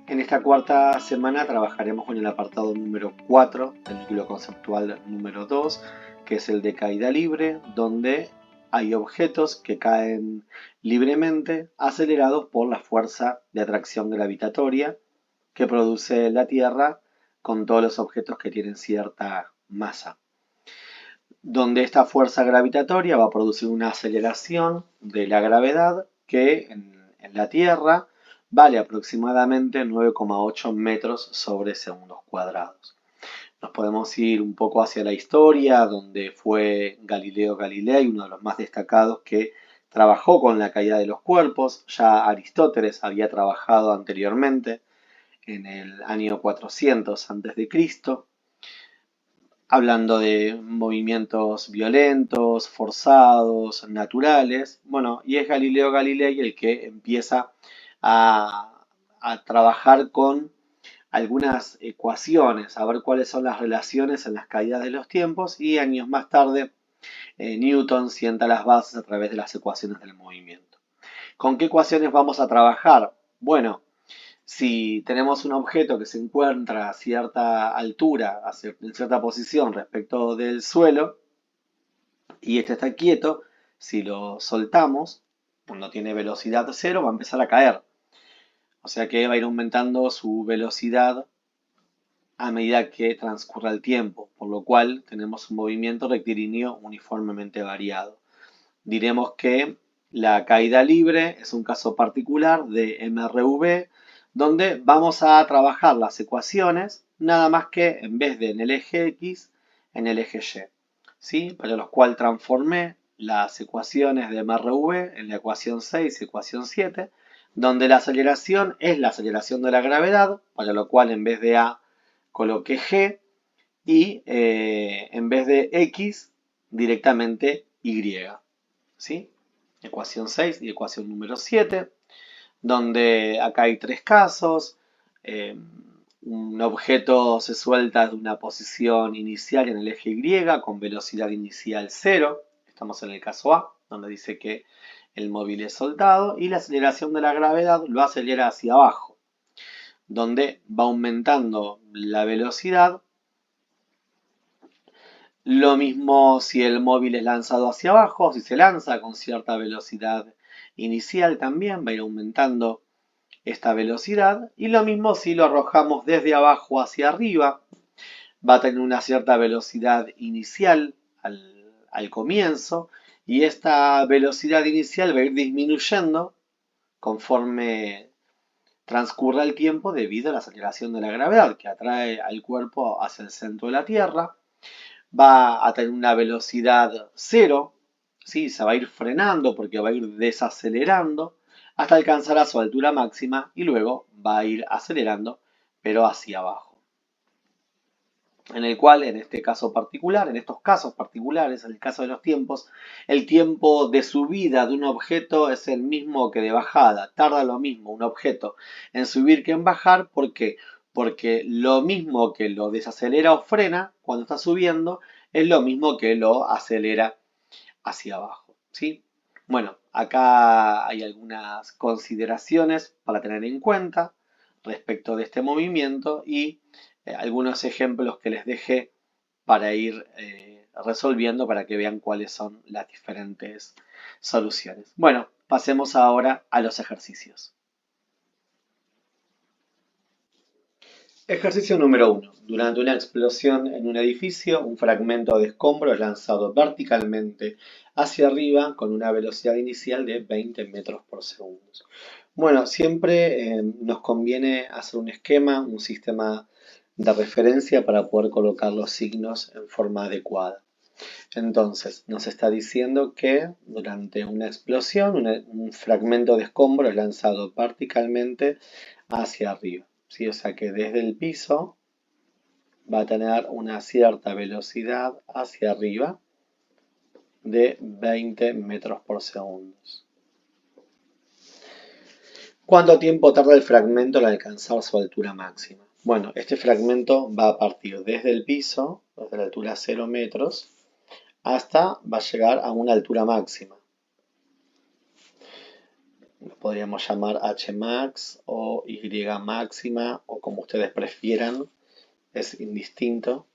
En esta cuarta semana trabajaremos con el apartado número 4 del núcleo conceptual número 2, que es el de caída libre, donde hay objetos que caen libremente acelerados por la fuerza de atracción gravitatoria que produce la Tierra con todos los objetos que tienen cierta masa. Donde esta fuerza gravitatoria va a producir una aceleración de la gravedad que en la Tierra vale aproximadamente 9,8 metros sobre segundos cuadrados. Nos podemos ir un poco hacia la historia, donde fue Galileo Galilei, uno de los más destacados que trabajó con la caída de los cuerpos. Ya Aristóteles había trabajado anteriormente, en el año 400 a.C., hablando de movimientos violentos, forzados, naturales. Bueno, y es Galileo Galilei el que empieza a trabajar con algunas ecuaciones, a ver cuáles son las relaciones en las caídas de los tiempos, y años más tarde Newton sienta las bases a través de las ecuaciones del movimiento. ¿Con qué ecuaciones vamos a trabajar? Bueno, si tenemos un objeto que se encuentra a cierta altura, en cierta posición respecto del suelo, y este está quieto, si lo soltamos, cuando tiene velocidad cero, va a empezar a caer. O sea que va a ir aumentando su velocidad a medida que transcurra el tiempo, por lo cual tenemos un movimiento rectilíneo uniformemente variado. Diremos que la caída libre es un caso particular de MRV, donde vamos a trabajar las ecuaciones nada más que en vez de en el eje X, en el eje Y. ¿Sí? Para lo cual transformé las ecuaciones de MRV en la ecuación 6 y ecuación 7, donde la aceleración es la aceleración de la gravedad, para lo cual en vez de A coloqué G, y en vez de X directamente Y. ¿Sí? Ecuación 6 y ecuación número 7, donde acá hay tres casos. Eh, un objeto se suelta de una posición inicial en el eje Y con velocidad inicial 0. Estamos en el caso A, donde dice que el móvil es soltado y la aceleración de la gravedad lo acelera hacia abajo, donde va aumentando la velocidad. Lo mismo si el móvil es lanzado hacia abajo, si se lanza con cierta velocidad inicial también va a ir aumentando esta velocidad. Y lo mismo si lo arrojamos desde abajo hacia arriba, va a tener una cierta velocidad inicial al comienzo, y esta velocidad inicial va a ir disminuyendo conforme transcurra el tiempo debido a la aceleración de la gravedad que atrae al cuerpo hacia el centro de la Tierra. Va a tener una velocidad cero, ¿sí? Se va a ir frenando porque va a ir desacelerando hasta alcanzar a su altura máxima y luego va a ir acelerando pero hacia abajo. En el cual, en este caso particular, en estos casos particulares, en el caso de los tiempos, el tiempo de subida de un objeto es el mismo que de bajada. Tarda lo mismo un objeto en subir que en bajar. ¿Por qué? Porque lo mismo que lo desacelera o frena cuando está subiendo es lo mismo que lo acelera hacia abajo. ¿Sí? Bueno, acá hay algunas consideraciones para tener en cuenta respecto de este movimiento y algunos ejemplos que les dejé para ir resolviendo para que vean cuáles son las diferentes soluciones. Bueno, pasemos ahora a los ejercicios. Ejercicio número 1. Durante una explosión en un edificio, un fragmento de escombro es lanzado verticalmente hacia arriba con una velocidad inicial de 20 metros por segundo. Bueno, siempre nos conviene hacer un esquema, un sistema de referencia para poder colocar los signos en forma adecuada. Entonces, nos está diciendo que durante una explosión, un fragmento de escombro es lanzado verticalmente hacia arriba. ¿Sí? O sea que desde el piso va a tener una cierta velocidad hacia arriba de 20 metros por segundo. ¿Cuánto tiempo tarda el fragmento en alcanzar su altura máxima? Bueno, este fragmento va a partir desde el piso, desde la altura 0 metros, hasta va a llegar a una altura máxima. Lo podríamos llamar H max o Y máxima o como ustedes prefieran, es indistinto.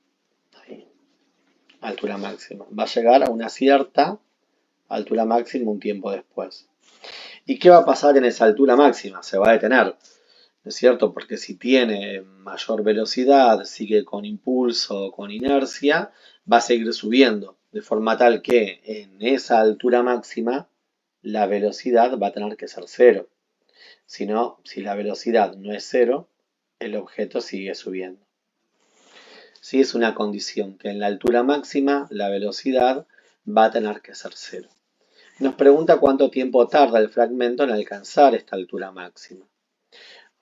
Ahí, altura máxima. Va a llegar a una cierta altura máxima un tiempo después. ¿Y qué va a pasar en esa altura máxima? Se va a detener, ¿no es cierto? Porque si tiene mayor velocidad, sigue con impulso, con inercia, va a seguir subiendo, de forma tal que en esa altura máxima la velocidad va a tener que ser cero. Si no, si la velocidad no es cero, el objeto sigue subiendo. Si es una condición que en la altura máxima la velocidad va a tener que ser cero. Nos pregunta cuánto tiempo tarda el fragmento en alcanzar esta altura máxima.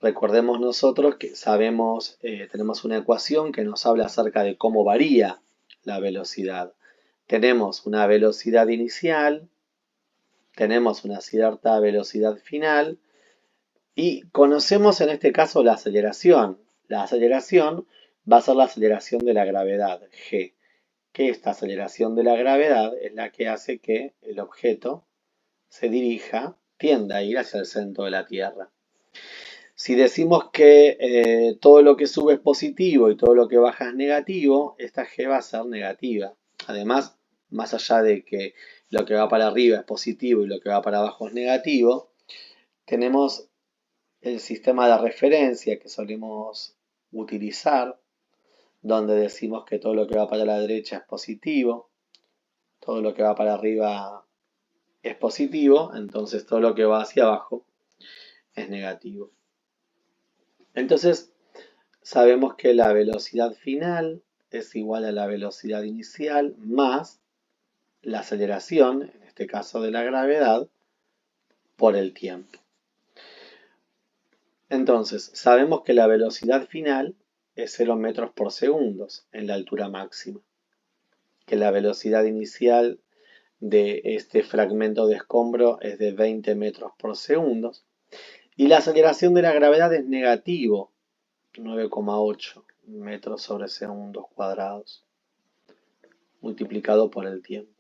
Recordemos nosotros que sabemos, tenemos una ecuación que nos habla acerca de cómo varía la velocidad. Tenemos una velocidad inicial, tenemos una cierta velocidad final y conocemos en este caso la aceleración. La aceleración va a ser la aceleración de la gravedad, g, que esta aceleración de la gravedad es la que hace que el objeto se dirija, tienda a ir hacia el centro de la Tierra. Si decimos que todo lo que sube es positivo y todo lo que baja es negativo, esta g va a ser negativa. Además, más allá de que lo que va para arriba es positivo y lo que va para abajo es negativo, tenemos el sistema de referencia que solemos utilizar, donde decimos que todo lo que va para la derecha es positivo, todo lo que va para arriba es positivo, entonces todo lo que va hacia abajo es negativo. Entonces sabemos que la velocidad final es igual a la velocidad inicial más la aceleración, en este caso de la gravedad, por el tiempo. Entonces, sabemos que la velocidad final es 0 metros por segundo en la altura máxima, que la velocidad inicial de este fragmento de escombro es de 20 metros por segundo y la aceleración de la gravedad es negativo, 9,8 metros sobre segundos cuadrados, multiplicado por el tiempo.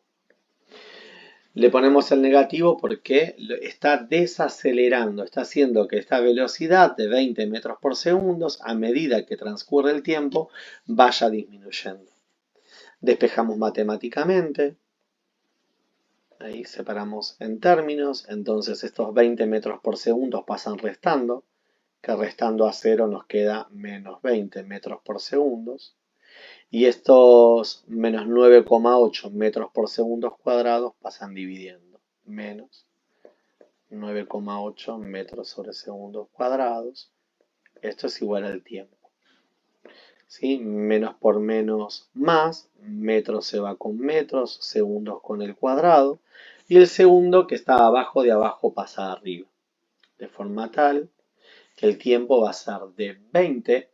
Le ponemos el negativo porque está desacelerando, está haciendo que esta velocidad de 20 metros por segundo, a medida que transcurre el tiempo, vaya disminuyendo. Despejamos matemáticamente, ahí separamos en términos, entonces estos 20 metros por segundo pasan restando, que restando a 0 nos queda menos 20 metros por segundo. Y estos menos 9,8 metros por segundo cuadrados pasan dividiendo. Menos 9,8 metros sobre segundos cuadrados. Esto es igual al tiempo. ¿Sí? Menos por menos más. Metros se va con metros, segundos con el cuadrado. Y el segundo que está abajo de abajo pasa arriba. De forma tal que el tiempo va a ser de 20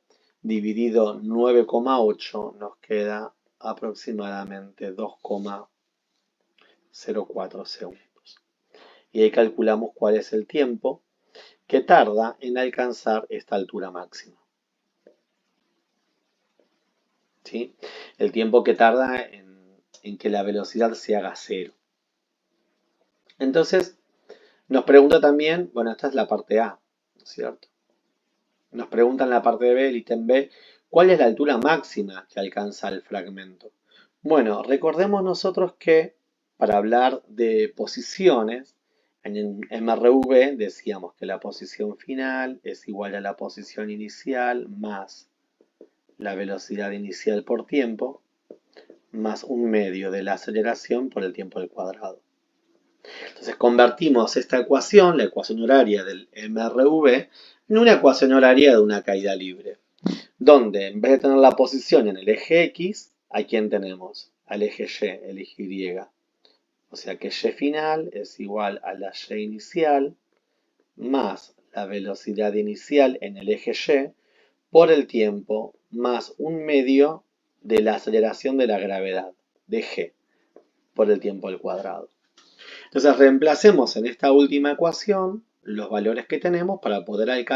dividido 9,8 nos queda aproximadamente 2,04 segundos. Y ahí calculamos cuál es el tiempo que tarda en alcanzar esta altura máxima. ¿Sí? El tiempo que tarda en que la velocidad se haga cero. Entonces, nos pregunta también, bueno, esta es la parte A, ¿no es cierto? Nos pregunta en la parte B, el ítem B, ¿cuál es la altura máxima que alcanza el fragmento? Bueno, recordemos nosotros que para hablar de posiciones, en MRV decíamos que la posición final es igual a la posición inicial más la velocidad inicial por tiempo, más un medio de la aceleración por el tiempo al cuadrado. Entonces convertimos esta ecuación, la ecuación horaria del MRV, en una ecuación horaria de una caída libre, donde en vez de tener la posición en el eje X, ¿a quién tenemos? Al eje Y, el eje Y. O sea que Y final es igual a la Y inicial más la velocidad inicial en el eje Y por el tiempo más un medio de la aceleración de la gravedad, de G, por el tiempo al cuadrado. Entonces reemplacemos en esta última ecuación los valores que tenemos para poder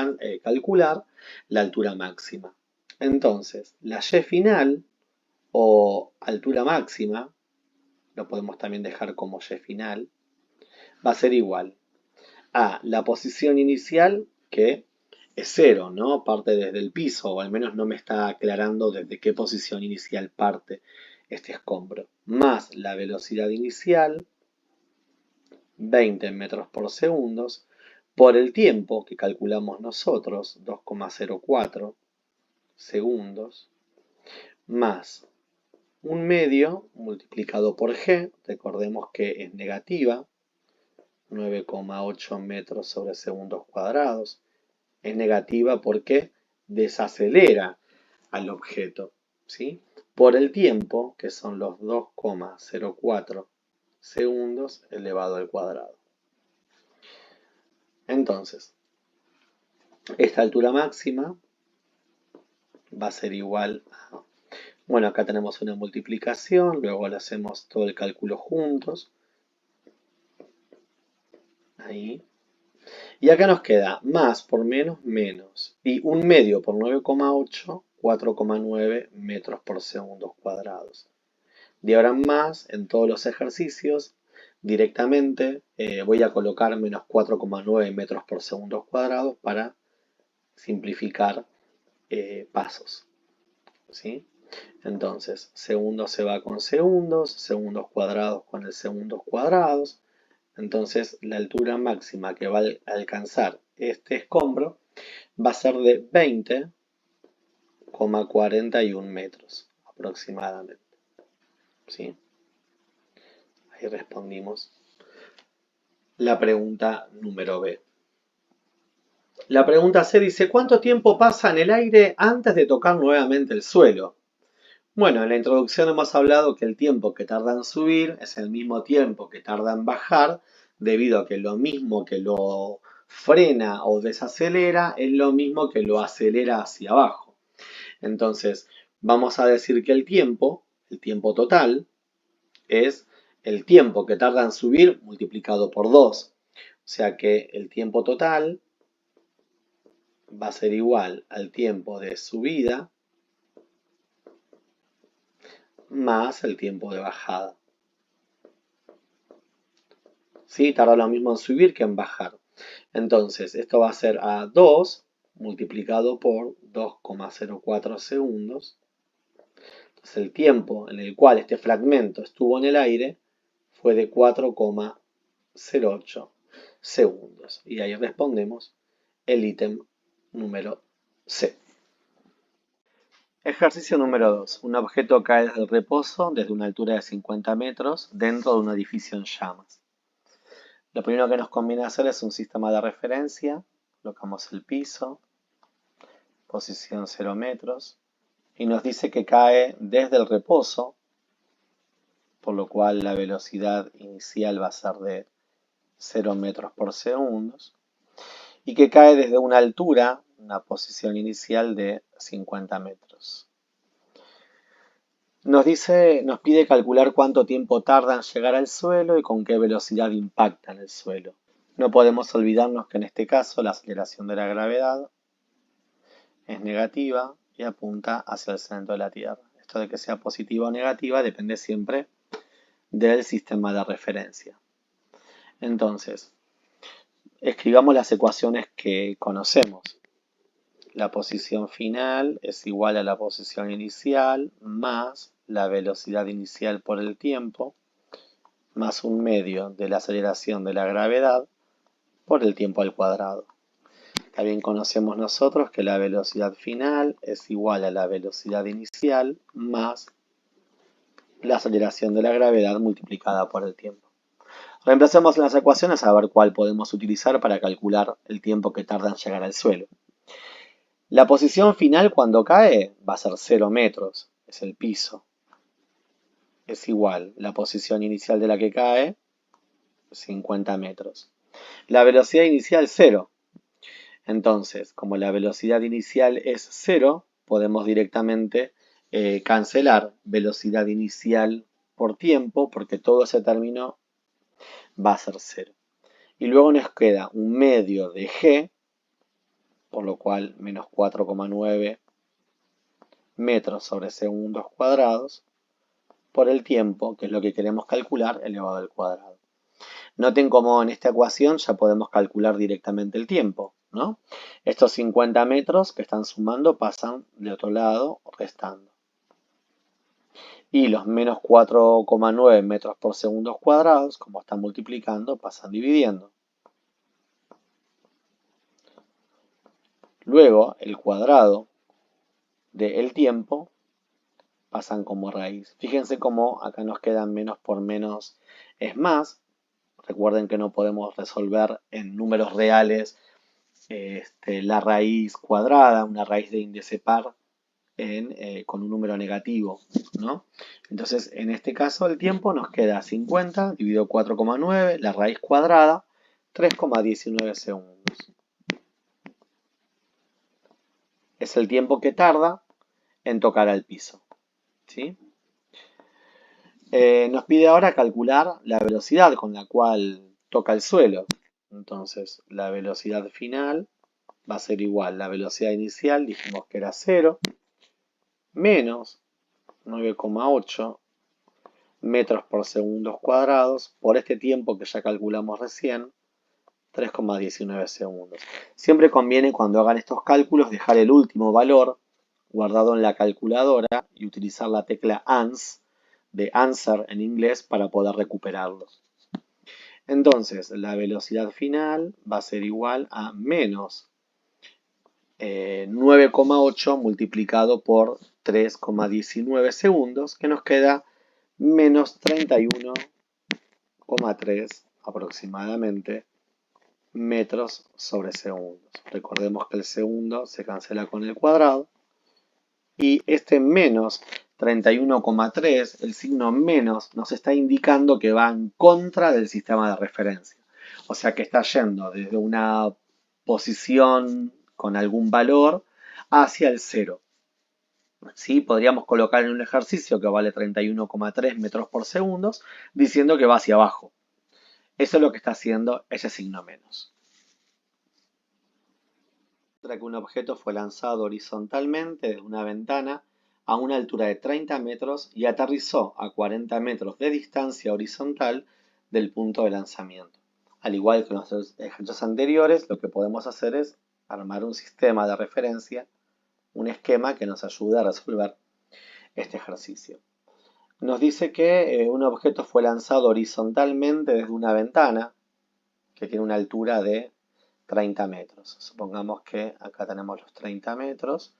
calcular la altura máxima. Entonces, la Y final o altura máxima, lo podemos también dejar como Y final, va a ser igual a la posición inicial, que es 0, ¿no? Parte desde el piso, o al menos no me está aclarando desde qué posición inicial parte este escombro, más la velocidad inicial, 20 metros por segundo, por el tiempo que calculamos nosotros, 2,04 segundos, más un medio multiplicado por g, recordemos que es negativa, 9,8 metros sobre segundos cuadrados. Es negativa porque desacelera al objeto, ¿sí? Por el tiempo, que son los 2,04 segundos elevado al cuadrado. Entonces, esta altura máxima va a ser igual a... Bueno, acá tenemos una multiplicación, luego le hacemos todo el cálculo juntos. Ahí. Y acá nos queda más por menos, menos. Y un medio por 9,8, 4,9 metros por segundos cuadrados. De ahora en más, en todos los ejercicios, directamente voy a colocar menos 4,9 metros por segundos cuadrados para simplificar pasos. ¿Sí? Entonces, segundos se va con segundos cuadrados con el segundos cuadrados. Entonces, la altura máxima que va a alcanzar este escombro va a ser de 20,41 metros aproximadamente. ¿Sí? Ahí respondimos la pregunta número B. La pregunta C dice, ¿cuánto tiempo pasa en el aire antes de tocar nuevamente el suelo? Bueno, en la introducción hemos hablado que el tiempo que tarda en subir es el mismo tiempo que tarda en bajar, debido a que lo mismo que lo frena o desacelera es lo mismo que lo acelera hacia abajo. Entonces, vamos a decir que el tiempo total, es el tiempo que tarda en subir multiplicado por 2. O sea que el tiempo total va a ser igual al tiempo de subida más el tiempo de bajada. ¿Sí? Tarda lo mismo en subir que en bajar. Entonces, esto va a ser a 2 multiplicado por 2,04 segundos. Entonces, el tiempo en el cual este fragmento estuvo en el aire fue de 4,08 segundos. Y ahí respondemos el ítem número C. Ejercicio número 2. Un objeto cae desde el reposo desde una altura de 50 metros dentro de un edificio en llamas. Lo primero que nos conviene hacer es un sistema de referencia. Colocamos el piso, posición 0 metros, y nos dice que cae desde el reposo, por lo cual la velocidad inicial va a ser de 0 metros por segundo, y que cae desde una altura, una posición inicial de 50 metros. Nos pide calcular cuánto tiempo tarda en llegar al suelo y con qué velocidad impacta en el suelo. No podemos olvidarnos que en este caso la aceleración de la gravedad es negativa y apunta hacia el centro de la Tierra. Esto de que sea positiva o negativa depende siempre del sistema de referencia. Entonces, escribamos las ecuaciones que conocemos. La posición final es igual a la posición inicial más la velocidad inicial por el tiempo más un medio de la aceleración de la gravedad por el tiempo al cuadrado. También conocemos nosotros que la velocidad final es igual a la velocidad inicial más la aceleración de la gravedad multiplicada por el tiempo. Reemplacemos en las ecuaciones a ver cuál podemos utilizar para calcular el tiempo que tarda en llegar al suelo. La posición final cuando cae va a ser 0 metros, es el piso. Es igual la posición inicial de la que cae, 50 metros. La velocidad inicial 0. Entonces, como la velocidad inicial es 0, podemos directamente cancelar velocidad inicial por tiempo, porque todo ese término va a ser 0. Y luego nos queda un medio de g, por lo cual menos 4,9 metros sobre segundos cuadrados, por el tiempo, que es lo que queremos calcular, elevado al cuadrado. Noten cómo en esta ecuación ya podemos calcular directamente el tiempo, ¿no? Estos 50 metros que están sumando pasan de otro lado restando. Y los menos 4,9 metros por segundo cuadrados, como están multiplicando, pasan dividiendo. Luego, el cuadrado del tiempo pasan como raíz. Fíjense cómo acá nos quedan menos por menos es más. Recuerden que no podemos resolver en números reales la raíz cuadrada, una raíz de índice par con un número negativo, ¿no? Entonces, en este caso, el tiempo nos queda 50 dividido 4,9, la raíz cuadrada, 3,19 segundos. Es el tiempo que tarda en tocar al piso, ¿sí? Nos pide ahora calcular la velocidad con la cual toca el suelo. Entonces, la velocidad final va a ser igual. La velocidad inicial dijimos que era 0, menos 9,8 metros por segundo cuadrados por este tiempo que ya calculamos recién, 3,19 segundos. Siempre conviene cuando hagan estos cálculos dejar el último valor guardado en la calculadora y utilizar la tecla ANS de answer en inglés para poder recuperarlos. Entonces, la velocidad final va a ser igual a menos 9,8 multiplicado por 3,19 segundos, que nos queda menos 31,3 aproximadamente metros sobre segundos. Recordemos que el segundo se cancela con el cuadrado. Y este menos 31,3, el signo menos, nos está indicando que va en contra del sistema de referencia. O sea que está yendo desde una posición con algún valor hacia el 0. ¿Sí? Podríamos colocar en un ejercicio que vale 31,3 metros por segundo, diciendo que va hacia abajo. Eso es lo que está haciendo ese signo menos. Que un objeto fue lanzado horizontalmente desde una ventana a una altura de 30 metros y aterrizó a 40 metros de distancia horizontal del punto de lanzamiento. Al igual que en los ejercicios anteriores, lo que podemos hacer es armar un sistema de referencia, un esquema que nos ayude a resolver este ejercicio. Nos dice que un objeto fue lanzado horizontalmente desde una ventana que tiene una altura de 30 metros. Supongamos que acá tenemos los 30 metros,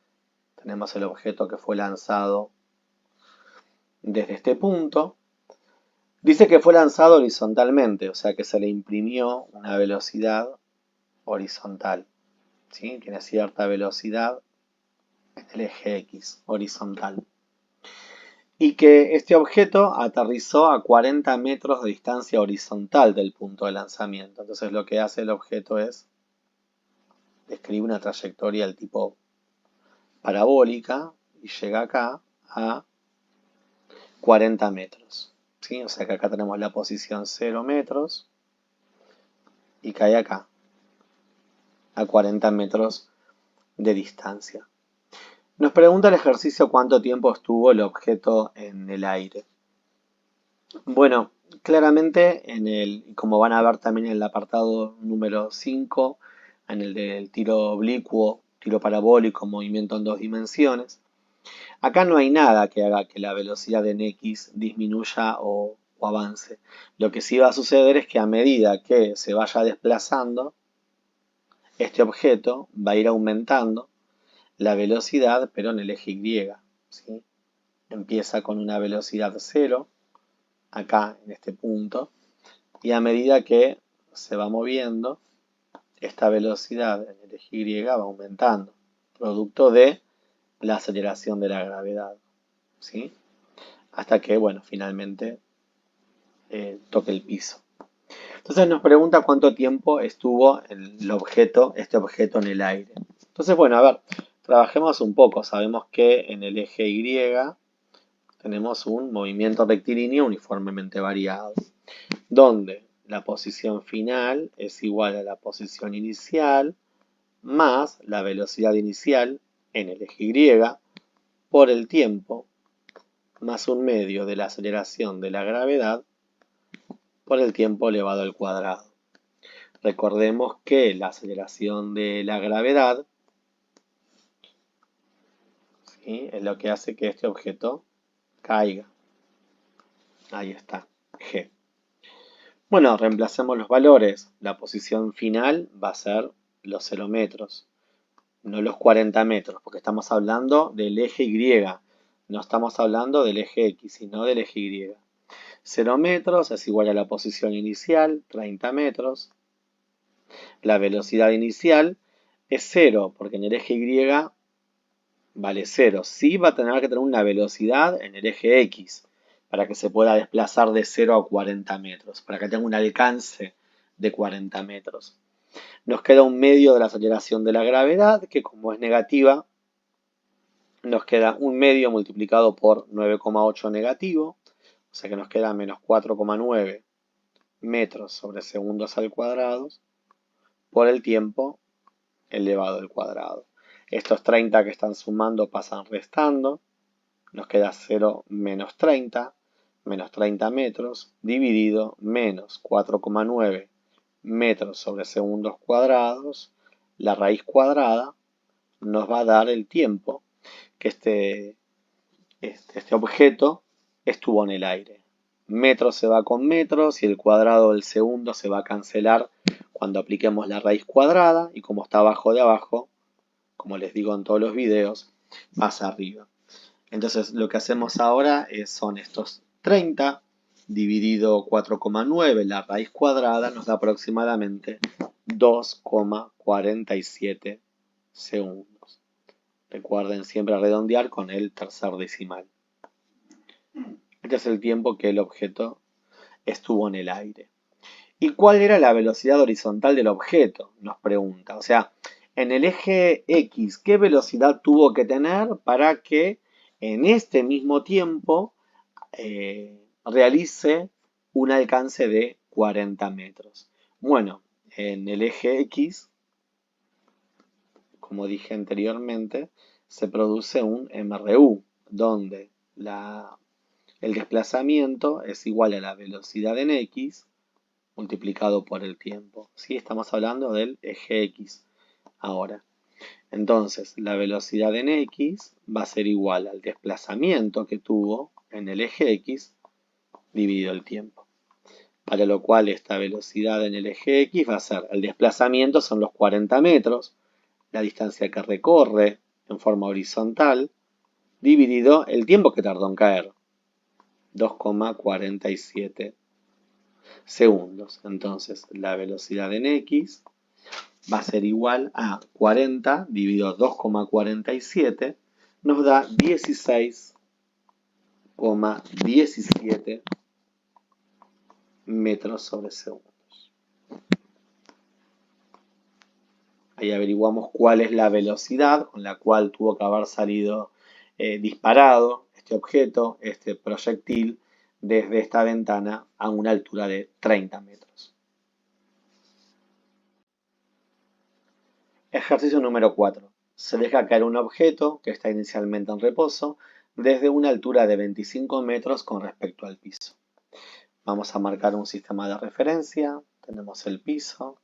tenemos el objeto que fue lanzado desde este punto. Dice que fue lanzado horizontalmente, o sea que se le imprimió una velocidad horizontal. ¿Sí? Tiene cierta velocidad en el eje X, horizontal. Y que este objeto aterrizó a 40 metros de distancia horizontal del punto de lanzamiento. Entonces lo que hace el objeto es describe una trayectoria del tipo parabólica y llega acá a 40 metros. ¿Sí? O sea que acá tenemos la posición 0 metros y cae acá a 40 metros de distancia. Nos pregunta el ejercicio cuánto tiempo estuvo el objeto en el aire. Bueno, claramente como van a ver también en el apartado número 5, en el del tiro oblicuo, tiro parabólico, movimiento en 2 dimensiones, acá no hay nada que haga que la velocidad en X disminuya o avance. Lo que sí va a suceder es que a medida que se vaya desplazando, este objeto va a ir aumentando la velocidad, pero en el eje Y. ¿Sí? Empieza con una velocidad 0, acá en este punto, y a medida que se va moviendo, esta velocidad en el eje Y va aumentando, producto de la aceleración de la gravedad. ¿Sí? Hasta que, bueno, finalmente toque el piso. Entonces nos pregunta cuánto tiempo estuvo este objeto en el aire. Entonces, bueno, a ver, trabajemos un poco. Sabemos que en el eje Y tenemos un movimiento rectilíneo uniformemente variado, donde la posición final es igual a la posición inicial más la velocidad inicial en el eje Y por el tiempo más un medio de la aceleración de la gravedad por el tiempo elevado al cuadrado. Recordemos que la aceleración de la gravedad, ¿sí?, es lo que hace que este objeto caiga. Ahí está, G. Bueno, reemplacemos los valores. La posición final va a ser los 0 metros, no los 40 metros, porque estamos hablando del eje Y. No estamos hablando del eje X, sino del eje Y. 0 metros es igual a la posición inicial, 30 metros. La velocidad inicial es 0, porque en el eje Y vale 0. Sí va a tener que tener una velocidad en el eje X para que se pueda desplazar de 0 a 40 metros, para que tenga un alcance de 40 metros. Nos queda un medio de la aceleración de la gravedad, que como es negativa, nos queda un medio multiplicado por 9,8 negativo, o sea que nos queda menos 4,9 metros sobre segundos al cuadrado por el tiempo elevado al cuadrado. Estos 30 que están sumando pasan restando, nos queda 0 menos 30 metros, dividido menos 4,9 metros sobre segundos cuadrados, la raíz cuadrada nos va a dar el tiempo que este objeto estuvo en el aire. Metro se va con metros y el cuadrado del segundo se va a cancelar cuando apliquemos la raíz cuadrada, y como está abajo de abajo, como les digo en todos los videos, pasa arriba. Entonces lo que hacemos ahora son estos 30 dividido 4,9, la raíz cuadrada nos da aproximadamente 2,47 segundos. Recuerden siempre redondear con el tercer decimal. Este es el tiempo que el objeto estuvo en el aire. ¿Y cuál era la velocidad horizontal del objeto?, nos pregunta. O sea, en el eje X, ¿qué velocidad tuvo que tener para que en este mismo tiempo realice un alcance de 40 metros? Bueno, en el eje X, como dije anteriormente, se produce un MRU, donde el desplazamiento es igual a la velocidad en X multiplicado por el tiempo. ¿Sí? Estamos hablando del eje X ahora. Entonces, la velocidad en X va a ser igual al desplazamiento que tuvo en el eje X dividido el tiempo. Para lo cual esta velocidad en el eje X va a ser, el desplazamiento son los 40 metros, la distancia que recorre en forma horizontal, dividido el tiempo que tardó en caer, 2,47 segundos. Entonces, la velocidad en X va a ser igual a 40 dividido 2,47, nos da 16,17 metros sobre segundos. Ahí averiguamos cuál es la velocidad con la cual tuvo que haber salido disparado este objeto, este proyectil, desde esta ventana a una altura de 30 metros. Ejercicio número 4. Se deja caer un objeto que está inicialmente en reposo desde una altura de 25 metros con respecto al piso. Vamos a marcar un sistema de referencia. Tenemos el piso,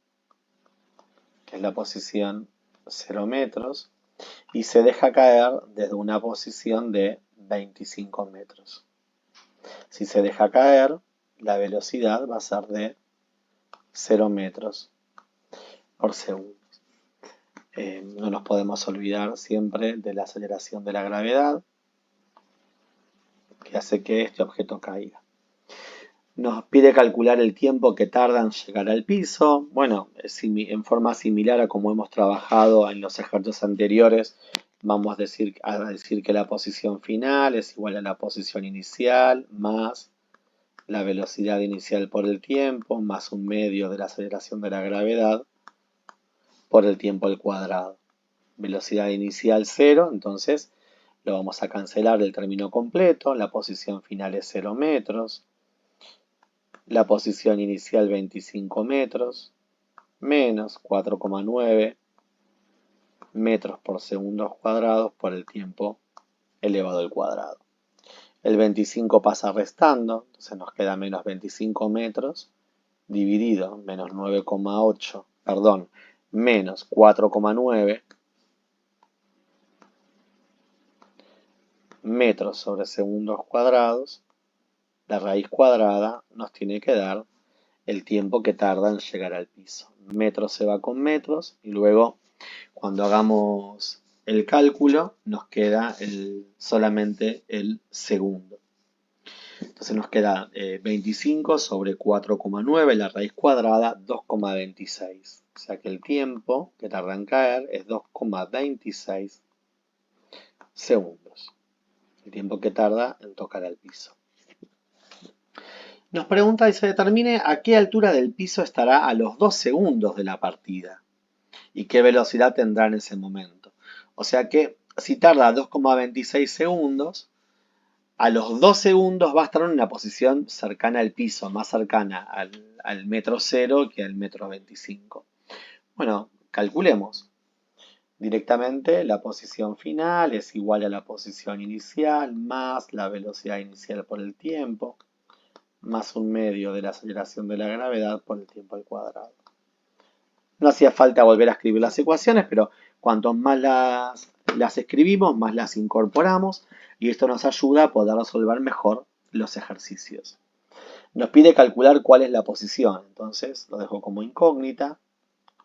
que es la posición 0 metros, y se deja caer desde una posición de 25 metros. Si se deja caer, la velocidad va a ser de 0 metros por segundo. No nos podemos olvidar siempre de la aceleración de la gravedad, que hace que este objeto caiga. Nos pide calcular el tiempo que tarda en llegar al piso. Bueno, en forma similar a como hemos trabajado en los ejercicios anteriores, vamos a decir que la posición final es igual a la posición inicial más la velocidad inicial por el tiempo más un medio de la aceleración de la gravedad por el tiempo al cuadrado. Velocidad inicial 0, entonces lo vamos a cancelar del término completo. La posición final es 0 metros. La posición inicial 25 metros, menos 4,9 metros por segundos cuadrados por el tiempo elevado al cuadrado. El 25 pasa restando, entonces nos queda menos 25 metros dividido menos 9,8, perdón, menos 4,9 metros sobre segundos cuadrados. La raíz cuadrada nos tiene que dar el tiempo que tarda en llegar al piso. Metros se va con metros y luego cuando hagamos el cálculo nos queda solamente el segundo. Entonces nos queda 25 sobre 4,9, la raíz cuadrada 2,26. O sea que el tiempo que tarda en caer es 2,26 segundos. El tiempo que tarda en tocar al piso. Nos pregunta y se determine a qué altura del piso estará a los 2 segundos de la partida y qué velocidad tendrá en ese momento. O sea que si tarda 2,26 segundos, a los 2 segundos va a estar en una posición cercana al piso, más cercana al metro 0 que al metro 25. Bueno, calculemos. Directamente la posición final es igual a la posición inicial más la velocidad inicial por el tiempo más 1/2 de la aceleración de la gravedad por el tiempo al cuadrado. No hacía falta volver a escribir las ecuaciones, pero cuanto más las escribimos, más las incorporamos y esto nos ayuda a poder resolver mejor los ejercicios. Nos pide calcular cuál es la posición, entonces lo dejo como incógnita.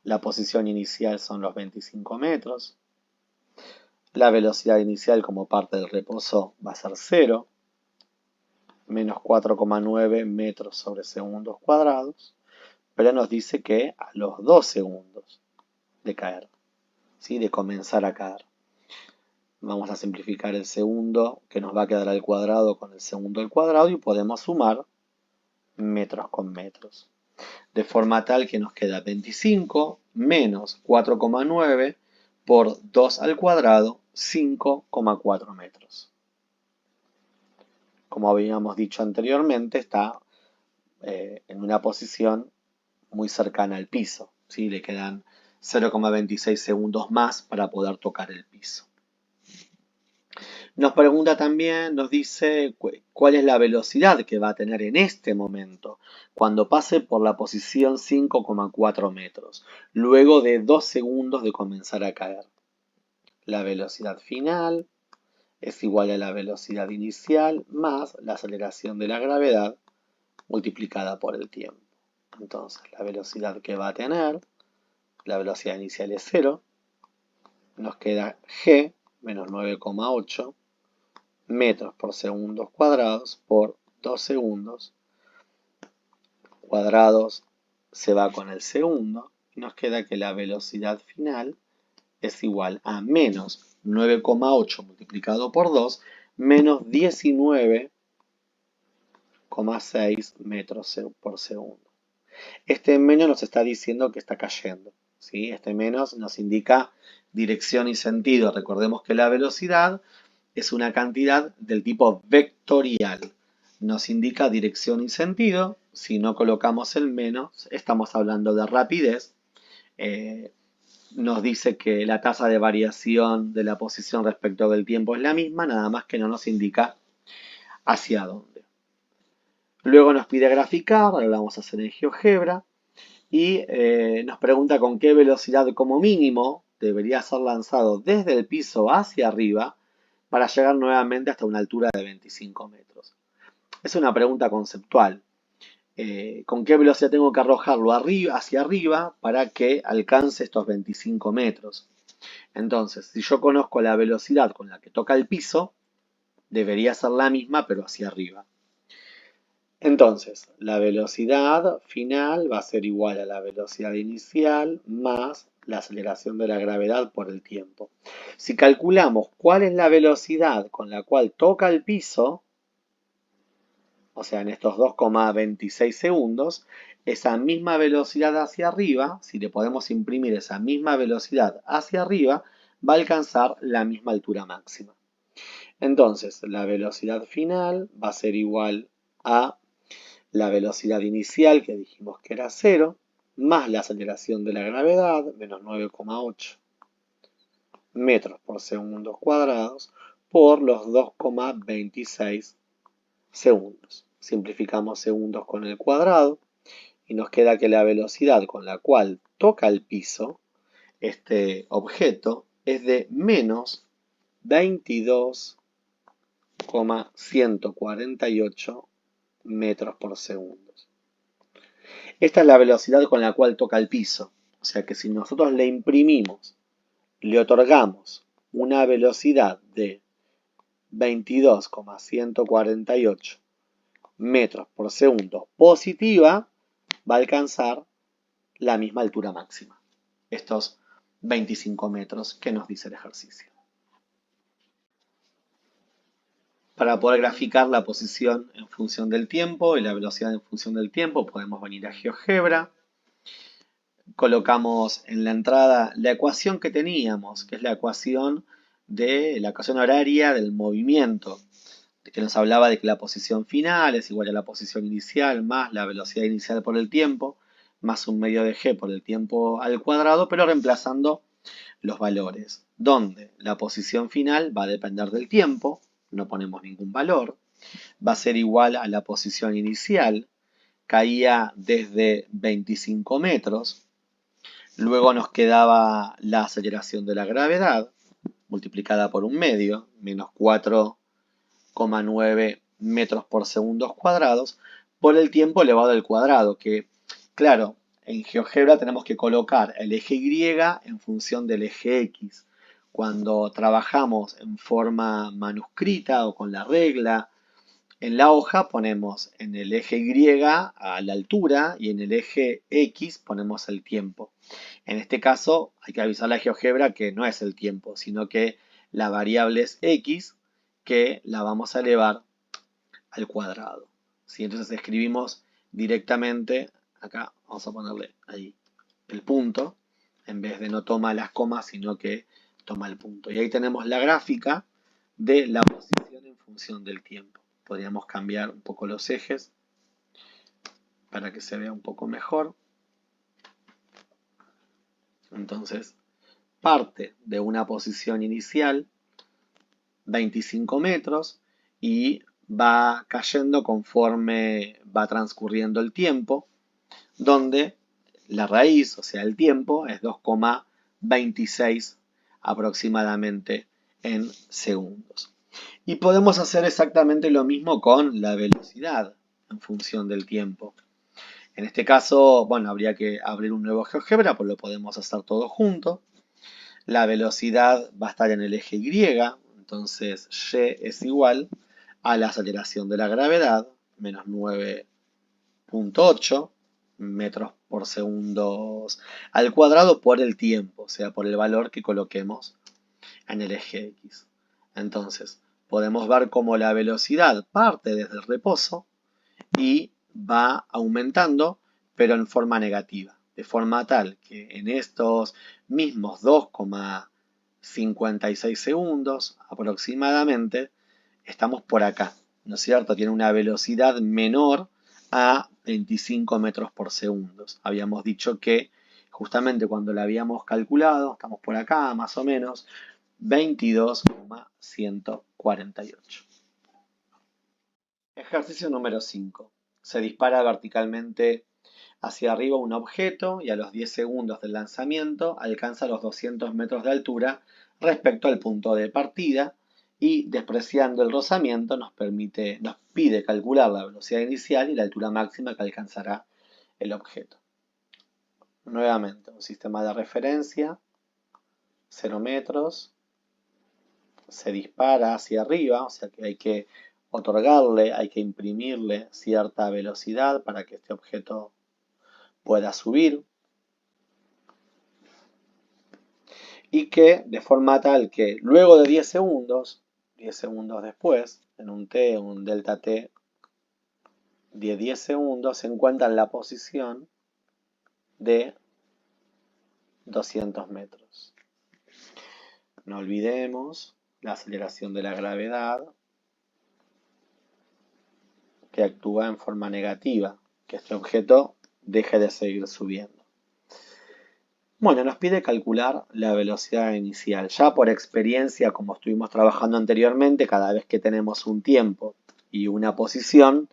La posición inicial son los 25 metros. La velocidad inicial como parte del reposo va a ser 0, menos 4,9 metros sobre segundos cuadrados, pero nos dice que a los 2 segundos de caer, ¿sí? De comenzar a caer. Vamos a simplificar el segundo que nos va a quedar al cuadrado con el segundo al cuadrado y podemos sumar metros con metros. De forma tal que nos queda 25 menos 4,9 por 2 al cuadrado, 5,4 metros. Como habíamos dicho anteriormente, está en una posición muy cercana al piso, ¿sí? Le quedan 0,26 segundos más para poder tocar el piso. Nos pregunta también, nos dice cuál es la velocidad que va a tener en este momento cuando pase por la posición 5,4 metros, luego de 2 segundos de comenzar a caer. La velocidad final es igual a la velocidad inicial más la aceleración de la gravedad multiplicada por el tiempo. Entonces, la velocidad que va a tener, la velocidad inicial es 0, nos queda g menos 9,8 metros por segundos cuadrados por 2 segundos. Cuadrados se va con el segundo y nos queda que la velocidad final es igual a menos 9,8 multiplicado por 2 menos 19,6 metros por segundo. Este menos nos está diciendo que está cayendo, ¿sí? Este menos nos indica dirección y sentido. Recordemos que la velocidad es una cantidad del tipo vectorial. Nos indica dirección y sentido. Si no colocamos el menos, estamos hablando de rapidez. Nos dice que la tasa de variación de la posición respecto del tiempo es la misma, nada más que no nos indica hacia dónde. Luego nos pide graficar, ahora lo vamos a hacer en GeoGebra, y nos pregunta con qué velocidad como mínimo debería ser lanzado desde el piso hacia arriba para llegar nuevamente hasta una altura de 25 metros. Es una pregunta conceptual. ¿Con qué velocidad tengo que arrojarlo hacia arriba para que alcance estos 25 metros? Entonces, si yo conozco la velocidad con la que toca el piso, debería ser la misma pero hacia arriba. Entonces, la velocidad final va a ser igual a la velocidad inicial más la aceleración de la gravedad por el tiempo. Si calculamos cuál es la velocidad con la cual toca el piso, o sea, en estos 2,26 segundos, esa misma velocidad hacia arriba, si le podemos imprimir esa misma velocidad hacia arriba, va a alcanzar la misma altura máxima. Entonces, la velocidad final va a ser igual a la velocidad inicial, que dijimos que era 0, más la aceleración de la gravedad, menos 9,8 metros por segundos cuadrados, por los 2,26 segundos. Simplificamos segundos con el cuadrado y nos queda que la velocidad con la cual toca el piso este objeto es de menos 22,148 metros por segundo. Esta es la velocidad con la cual toca el piso. O sea que si nosotros le imprimimos, le otorgamos una velocidad de 22,148 metros por segundo positiva, va a alcanzar la misma altura máxima. Estos 25 metros que nos dice el ejercicio. Para poder graficar la posición en función del tiempo y la velocidad en función del tiempo, podemos venir a GeoGebra. Colocamos en la entrada la ecuación que teníamos, que es la ecuación horaria del movimiento, que nos hablaba de que la posición final es igual a la posición inicial más la velocidad inicial por el tiempo, más un medio de g por el tiempo al cuadrado, pero reemplazando los valores, donde la posición final va a depender del tiempo, no ponemos ningún valor, va a ser igual a la posición inicial, caía desde 25 metros, luego nos quedaba la aceleración de la gravedad, multiplicada por un medio, menos 4,9 metros por segundos cuadrados, por el tiempo elevado al cuadrado, que, claro, en GeoGebra tenemos que colocar el eje Y en función del eje X. Cuando trabajamos en forma manuscrita o con la regla, en la hoja ponemos en el eje Y a la altura y en el eje X ponemos el tiempo. En este caso hay que avisar a la GeoGebra que no es el tiempo, sino que la variable es X, que la vamos a elevar al cuadrado. ¿Sí? Entonces escribimos directamente, acá vamos a ponerle ahí el punto, en vez de no toma las comas, sino que toma el punto. Y ahí tenemos la gráfica de la posición en función del tiempo. Podríamos cambiar un poco los ejes para que se vea un poco mejor. Entonces, parte de una posición inicial, 25 metros, y va cayendo conforme va transcurriendo el tiempo, donde la raíz, o sea el tiempo, es 2,26 aproximadamente en segundos. Y podemos hacer exactamente lo mismo con la velocidad en función del tiempo. En este caso, bueno, habría que abrir un nuevo GeoGebra, pues lo podemos hacer todo junto. La velocidad va a estar en el eje Y, entonces y es igual a la aceleración de la gravedad, menos 9,8 metros por segundo al cuadrado por el tiempo, o sea, por el valor que coloquemos en el eje X. Entonces, podemos ver cómo la velocidad parte desde el reposo y va aumentando, pero en forma negativa, de forma tal que en estos mismos 2,56 segundos aproximadamente estamos por acá, ¿no es cierto? Tiene una velocidad menor a 25 metros por segundo. Habíamos dicho que justamente cuando la habíamos calculado, estamos por acá más o menos, 22,148. Ejercicio número 5. Se dispara verticalmente hacia arriba un objeto y a los 10 segundos del lanzamiento alcanza los 200 metros de altura respecto al punto de partida y, despreciando el rozamiento, nos pide calcular la velocidad inicial y la altura máxima que alcanzará el objeto. Nuevamente, un sistema de referencia, 0 metros, se dispara hacia arriba, o sea que hay que otorgarle, hay que imprimirle cierta velocidad para que este objeto pueda subir y que de forma tal que luego de 10 segundos después, en un t, un delta t de 10 segundos, se encuentra en la posición de 200 metros. No olvidemos la aceleración de la gravedad que actúa en forma negativa, que este objeto deje de seguir subiendo. Bueno, nos pide calcular la velocidad inicial. Ya por experiencia, como estuvimos trabajando anteriormente, cada vez que tenemos un tiempo y una posición,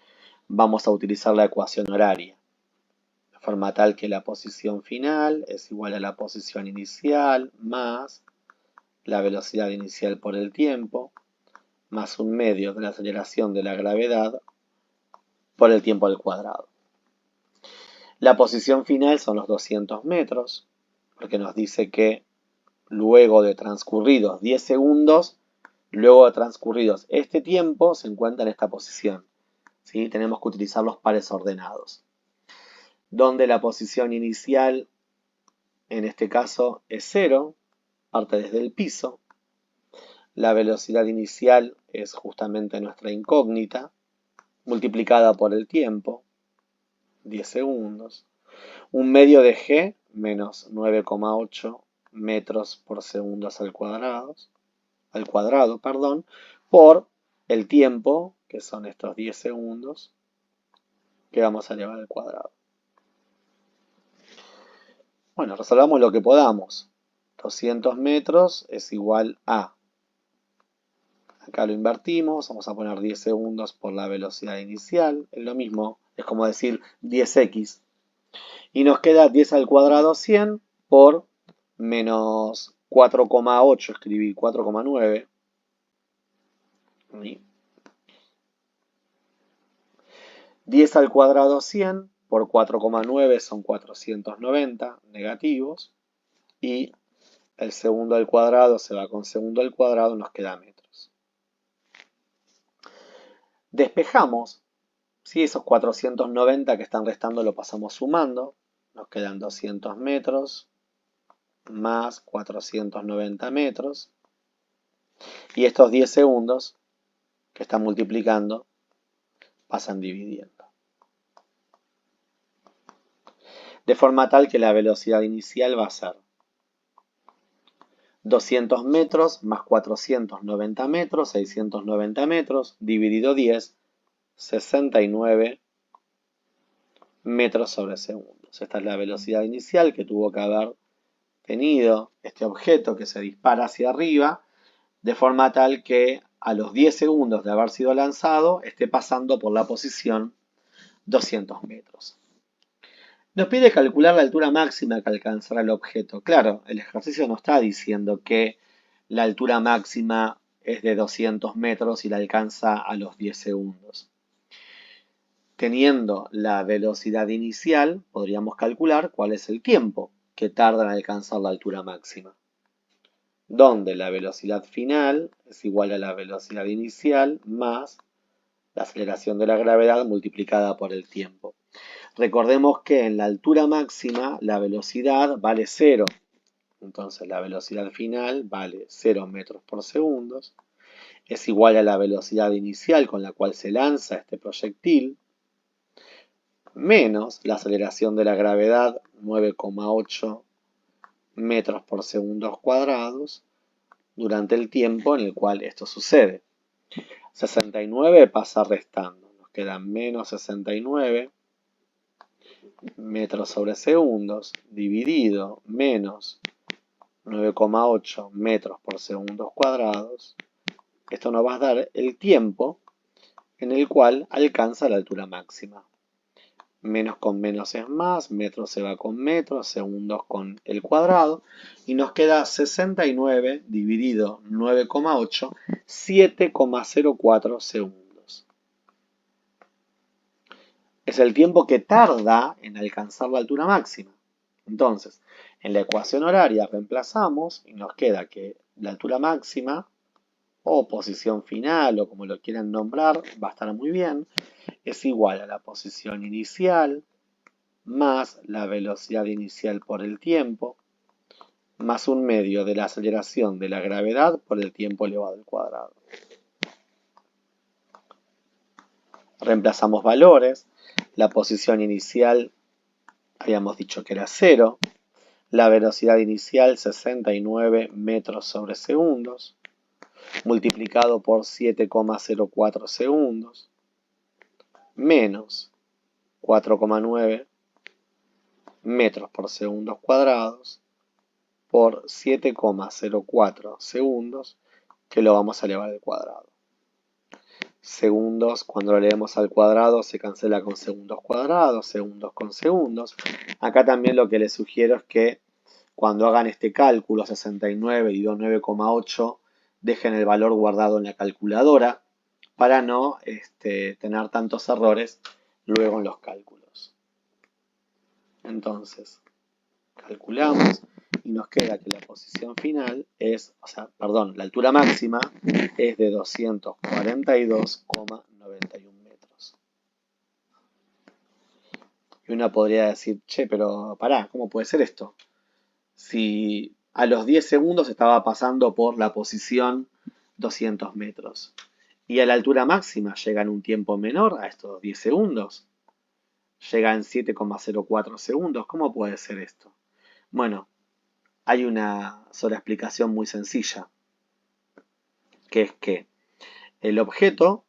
vamos a utilizar la ecuación horaria, de forma tal que la posición final es igual a la posición inicial más la velocidad inicial por el tiempo, más un medio de la aceleración de la gravedad por el tiempo al cuadrado. La posición final son los 200 metros, porque nos dice que luego de transcurridos 10 segundos, luego de transcurridos este tiempo, se encuentra en esta posición. ¿Sí? Tenemos que utilizar los pares ordenados, donde la posición inicial, en este caso, es 0, parte desde el piso. La velocidad inicial es justamente nuestra incógnita, multiplicada por el tiempo, 10 segundos. Un medio de g menos 9,8 metros por segundo al cuadrado, por el tiempo, que son estos 10 segundos, que vamos a llevar al cuadrado. Bueno, resolvamos lo que podamos. 200 metros es igual a, acá lo invertimos, vamos a poner 10 segundos por la velocidad inicial, es lo mismo, es como decir 10x. Y nos queda 10 al cuadrado 100 por menos 4,8, escribí 4,9. 10 al cuadrado 100 por 4,9 son 490 negativos. Y el segundo al cuadrado se va con segundo al cuadrado, nos queda metros. Despejamos, si esos 490 que están restando lo pasamos sumando, nos quedan 200 metros más 490 metros. Y estos 10 segundos que están multiplicando pasan dividiendo. De forma tal que la velocidad inicial va a ser 200 metros más 490 metros, 690 metros, dividido 10, 69 metros sobre segundos. Esta es la velocidad inicial que tuvo que haber tenido este objeto que se dispara hacia arriba, de forma tal que a los 10 segundos de haber sido lanzado esté pasando por la posición 200 metros. Nos pide calcular la altura máxima que alcanzará el objeto. Claro, el ejercicio no está diciendo que la altura máxima es de 200 metros y la alcanza a los 10 segundos. Teniendo la velocidad inicial, podríamos calcular cuál es el tiempo que tarda en alcanzar la altura máxima, donde la velocidad final es igual a la velocidad inicial más la aceleración de la gravedad multiplicada por el tiempo. Recordemos que en la altura máxima la velocidad vale 0, entonces la velocidad final vale 0 metros por segundo, es igual a la velocidad inicial con la cual se lanza este proyectil, menos la aceleración de la gravedad, 9,8 metros por segundos cuadrados, durante el tiempo en el cual esto sucede. 69 pasa restando, nos quedan menos 69 metros sobre segundos, dividido menos 9,8 metros por segundos cuadrados. Esto nos va a dar el tiempo en el cual alcanza la altura máxima. Menos con menos es más, metros se va con metros, segundos con el cuadrado, y nos queda 69 dividido 9,8, 7,04 segundos. Es el tiempo que tarda en alcanzar la altura máxima. Entonces, en la ecuación horaria reemplazamos y nos queda que la altura máxima, o posición final, o como lo quieran nombrar, va a estar muy bien, es igual a la posición inicial más la velocidad inicial por el tiempo, más un medio de la aceleración de la gravedad por el tiempo elevado al cuadrado. Reemplazamos valores. La posición inicial habíamos dicho que era 0. La velocidad inicial 69 metros sobre segundos, multiplicado por 7,04 segundos, menos 4,9 metros por segundos cuadrados por 7,04 segundos, que lo vamos a elevar al cuadrado. Segundos, cuando lo leemos al cuadrado, se cancela con segundos cuadrados, segundos con segundos. Acá también lo que les sugiero es que cuando hagan este cálculo, 69 dividido 9,8, dejen el valor guardado en la calculadora para no tener tantos errores luego en los cálculos. Entonces, calculamos y nos queda que la posición final es, la altura máxima es de 242,91 metros. Y uno podría decir, che, pero pará, ¿cómo puede ser esto? Si a los 10 segundos estaba pasando por la posición 200 metros y a la altura máxima llega en un tiempo menor a estos 10 segundos, llega en 7,04 segundos, ¿cómo puede ser esto? Bueno, hay una sola explicación muy sencilla, que es que el objeto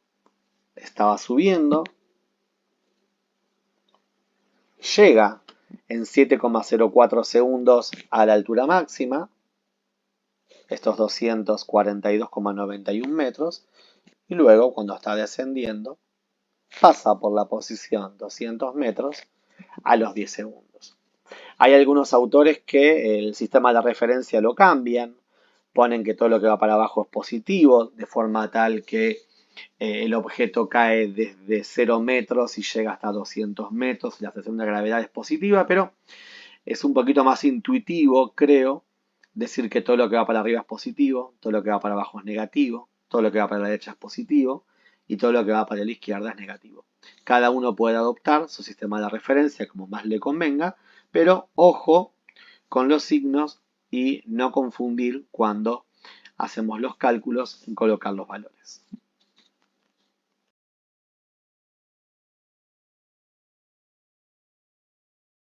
estaba subiendo, llega en 7,04 segundos a la altura máxima, estos 242,91 metros, y luego cuando está descendiendo pasa por la posición 200 metros a los 10 segundos. Hay algunos autores que el sistema de referencia lo cambian, ponen que todo lo que va para abajo es positivo, de forma tal que el objeto cae desde 0 metros y llega hasta 200 metros y la sensación de gravedad es positiva, pero es un poquito más intuitivo, creo, decir que todo lo que va para arriba es positivo, todo lo que va para abajo es negativo, todo lo que va para la derecha es positivo y todo lo que va para la izquierda es negativo. Cada uno puede adoptar su sistema de referencia como más le convenga, pero ojo con los signos y no confundir cuando hacemos los cálculos en colocar los valores.